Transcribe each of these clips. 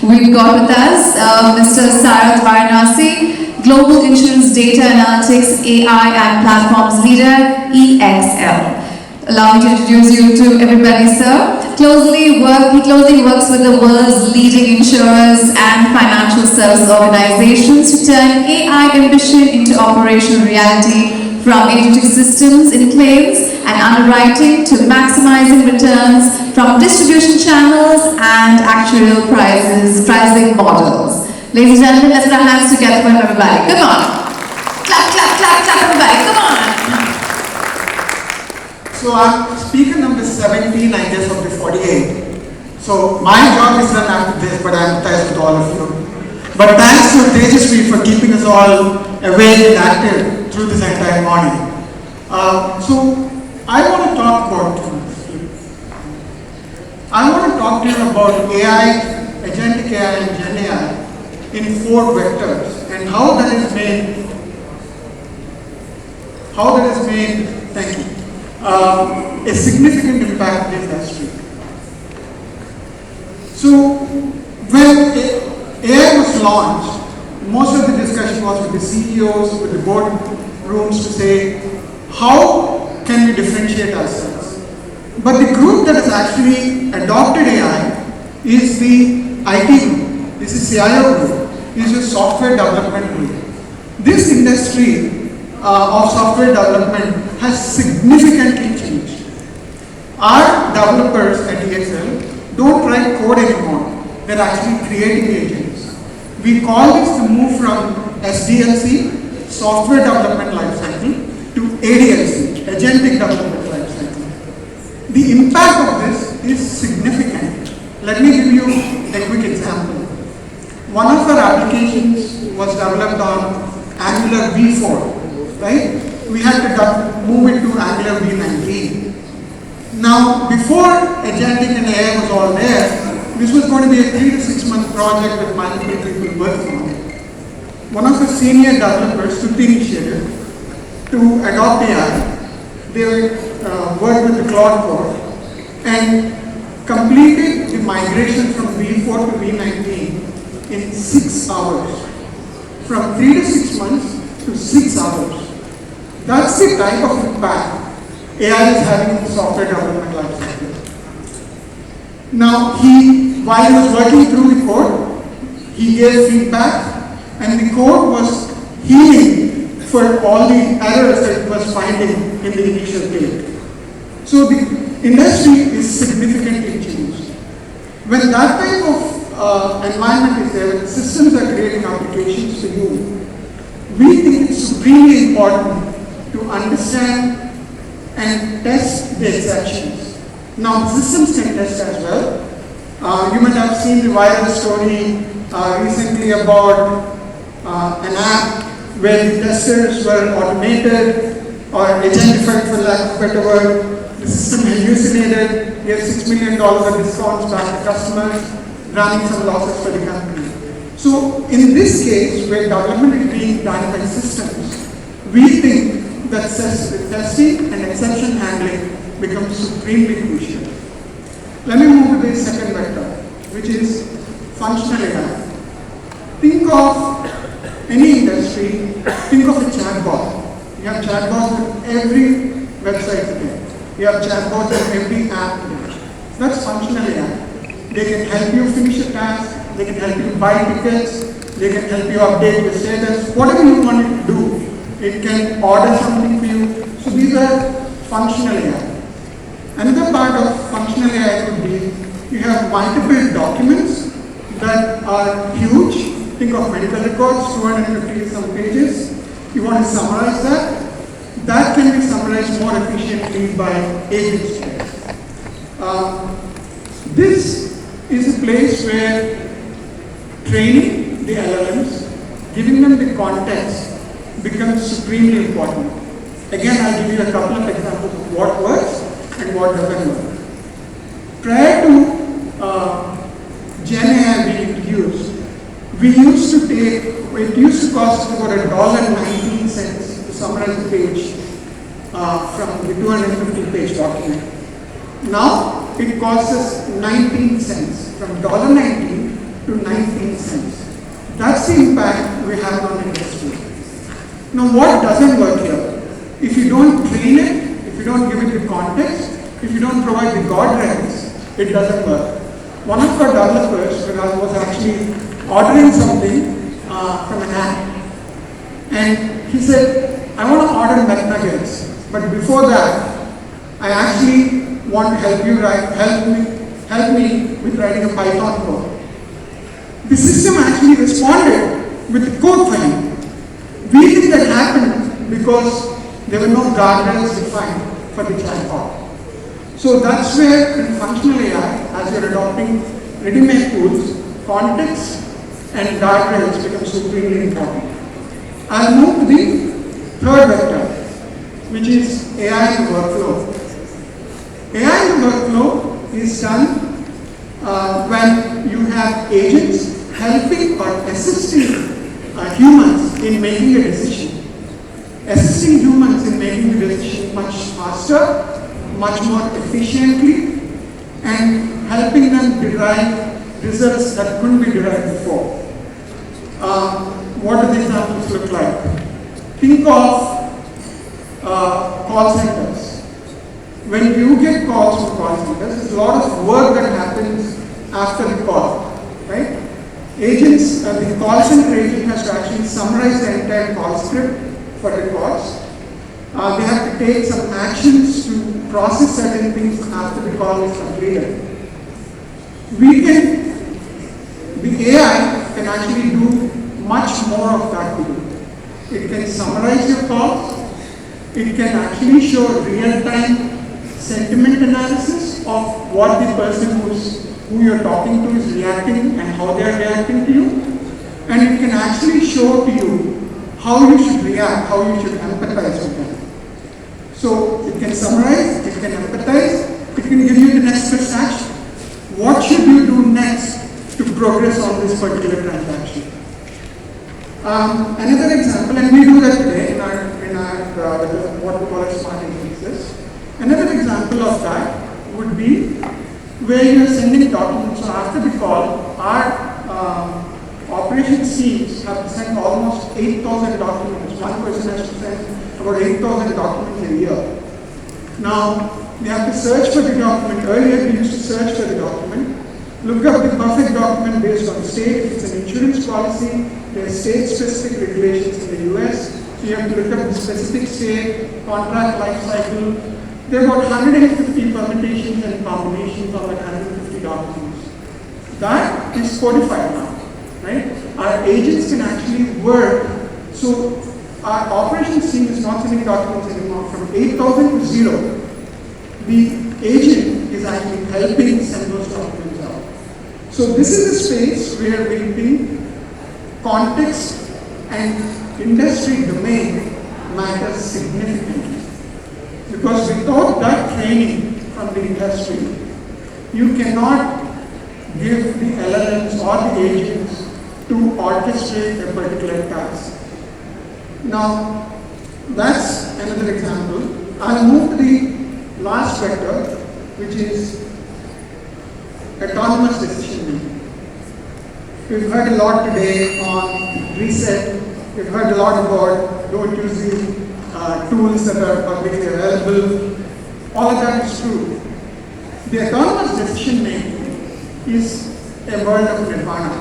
We've got with us Mr. Sarath Varanasi, Global Insurance Data Analytics AI and Platforms Leader, EXL. Allow me to introduce you to everybody, sir. He closely works with the world's leading insurers and financial service organizations to turn AI ambition into operational reality, from agentic systems in claims and underwriting to maximizing returns from distribution channels and actuarial pricing models. Ladies and gentlemen, let's put our hands together for everybody. Come on. Clap, clap, clap, clap, everybody. Come on. So I'm speaker number 17, I guess, of the 48. So my job is done after this, but I'm attached with all of you. But thanks to Tejasvi for keeping us all awake and active through this entire morning. So I want to talk to you about AI, agentic AI and Gen AI in 4 vectors and how that has made, thank you, a significant impact in the industry. So when AI was launched, most of the discussion was with the CEOs, with the board rooms to say, how can we differentiate ourselves? But the group that has actually adopted AI is the IT group, this is CIO group, this is software development group. This industry of software development has significantly changed. Our developers at EXL don't write code anymore, they're actually creating agents. We call this the move from SDLC, Software Development Lifecycle, to ADLC, Agentic Development Lifecycle. The impact of this is significant. Let me give you a quick example. One of our applications was developed on Angular v4, right? We had to move it to Angular v19. Now, before Agentic and AI was all there, this was going to be a 3 to 6 month project with multiple people working on it. One of the senior developers took the initiative to adopt AI. They worked with the Claude Core and completed the migration from v4 to v19 in 6 hours. From 3 to 6 months to 6 hours. That's the type of impact AI is having in the software development lifecycle. Now, while he was working through the code, he gave feedback, and the code was healing for all the errors that it was finding in the initial build. So the industry is significantly changed. When that type of environment is there, when systems are creating applications for you, we think it's supremely important to understand and test the exceptions. Now, systems can test as well. You might have seen the viral story recently about an app where the testers were automated or agentified, for lack of a better word. The system hallucinated, gave $6 million of discounts back to customers, running some losses for the company. So, in this case, where development is being done by systems, we think that testing and exception handling becomes supremely crucial. Let me move to the second vector, which is functional AI. Think of any industry, think of a chatbot. You have chatbots in every website today. You have chatbots in every app today. That's functional AI. They can help you finish a task, they can help you buy tickets, they can help you update your status, whatever you want it to do. It can order something for you. So these are functional AI. Another part of functional AI could be you have multiple documents that are huge. Think of medical records, 250 some pages. You want to summarize that. That can be summarized more efficiently by agents. This is a place where training the LLMs, giving them the context, becomes supremely important. Again, I'll give you a couple of examples of what works and what doesn't work. Prior to Gen AI being introduced, it used to cost about $1.19 to summarize a page from the 250-page document. Now, it costs us 19 cents, from $1.19 to 19 cents. That's the impact we have on industry. Now what doesn't work here? If you don't train it, if you don't give it the context, if you don't provide the guardrails, it doesn't work. One of our developers was actually ordering something from an app. And he said, I want to order McNuggets, but before that, I actually want to help me with writing a Python code. The system actually responded with the code for him. We think that happened because there were no guardrails defined for the chatbot. So that's where in functional AI, as you're adopting ready-made tools, context and guardrails become supremely important. I'll move to the third vector, which is AI in the workflow. AI in the workflow is done when you have agents helping or assisting humans in making a decision. Assisting humans in making the decision much faster, much more efficiently, and helping them derive results that couldn't be derived before. What do the examples look like? Think of call centers. When you get calls from call centers, there's a lot of work that happens after the call, right? Agents, the call center agent has to actually summarize the entire call script for the calls. They have to take some actions to process certain things after the call is completed. The AI can actually do much more of that to you. It can summarize your calls. It can actually show real-time sentiment analysis of what the person who you're talking to is reacting and how they're reacting to you. And it can actually show to you how you should react, how you should empathize with them. So it can summarize, it can empathize, it can give you the next best action. What should you do next to progress on this particular transaction? Another example, and we do that today in our what we call a smart instances. Another example of that would be where you're sending documents. So after the call, our operations teams have to send almost 8,000 documents. One person has to send about 8,000 documents a year. Now, we have to search for the document. Earlier, we used to search for the document, look up the perfect document based on state. If it's an insurance policy, there are state-specific regulations in the US. So you have to look up the specific state, contract life cycle. There are about 150 permutations and combinations of like 150 documents. That is codified now, right? Our agents can actually work. So our operations team is not sending documents anymore from 8,000 to 0. The agent is actually helping send those documents out. So this is a space where we think context and industry domain matters significantly. Because without that training from the industry, you cannot give the LLMs or the agents to orchestrate a particular task. Now, that's another example. I'll move to the last vector, which is autonomous decision making. We've heard a lot today on reset. We've heard a lot about don't use the tools that are publicly available. All of that is true. The autonomous decision making is a world of nirvana.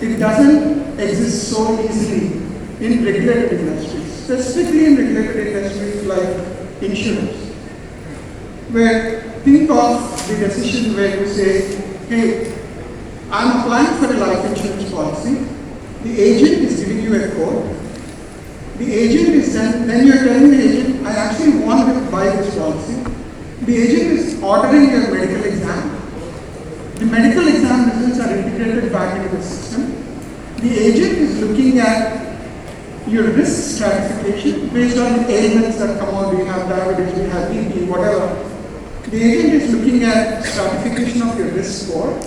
It doesn't exist so easily in regulated industries, specifically in regulated industries like insurance, where think of the decision where you say, hey, I'm applying for a life insurance policy. The agent is giving you a quote. The agent is then you're telling the agent, I actually want to buy this policy. The agent is ordering your medical exam. The medical exam results are integrated back into the system. The agent is looking at your risk stratification based on the ailments that come out. We have diabetes, we have BP, whatever. The agent is looking at stratification of your risk score.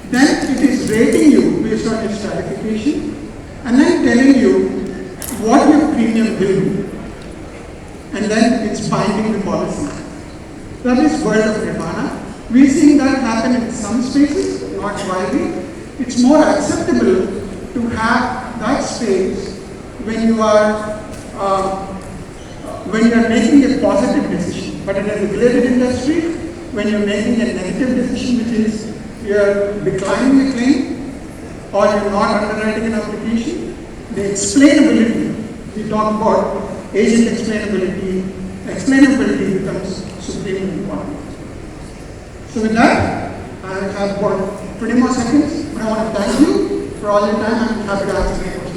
Then it is rating you based on your stratification and then telling you what your premium will be. And then it's binding the policy. That is world of nirvana. We're seeing that happen in some spaces, not widely. it's more acceptable to have that space when you are making a positive decision. But in a regulated industry, when you're making a negative decision, which is you're declining a claim or you're not underwriting an application, the explainability, we talk about agent explainability becomes supremely important. So with that, I have got 20 more seconds, but I want to thank you for all your time. I'm happy to answer any questions.